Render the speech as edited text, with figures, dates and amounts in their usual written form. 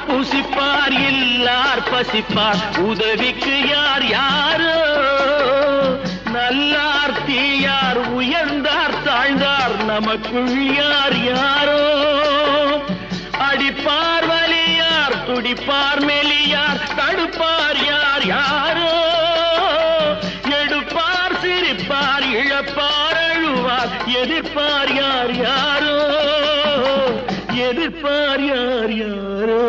புசிப்பார் எல்லார் பசிப்பார் உதவிக்கு யார் யாரோ நல்லார் தீயார் உயர்ந்தார் தாழ்ந்தார் நமக்குள் யார் யாரோ அடிப்பார் வலியார் துடிப்பார் மெலியார் தடுப்பார் யார் யாரோ எடுப்பார் சிரிப்பார் இழப்பார் அழுவார் எதிர்ப்பார் யார் யாரோ எதிர்ப்பார் யார் யாரோ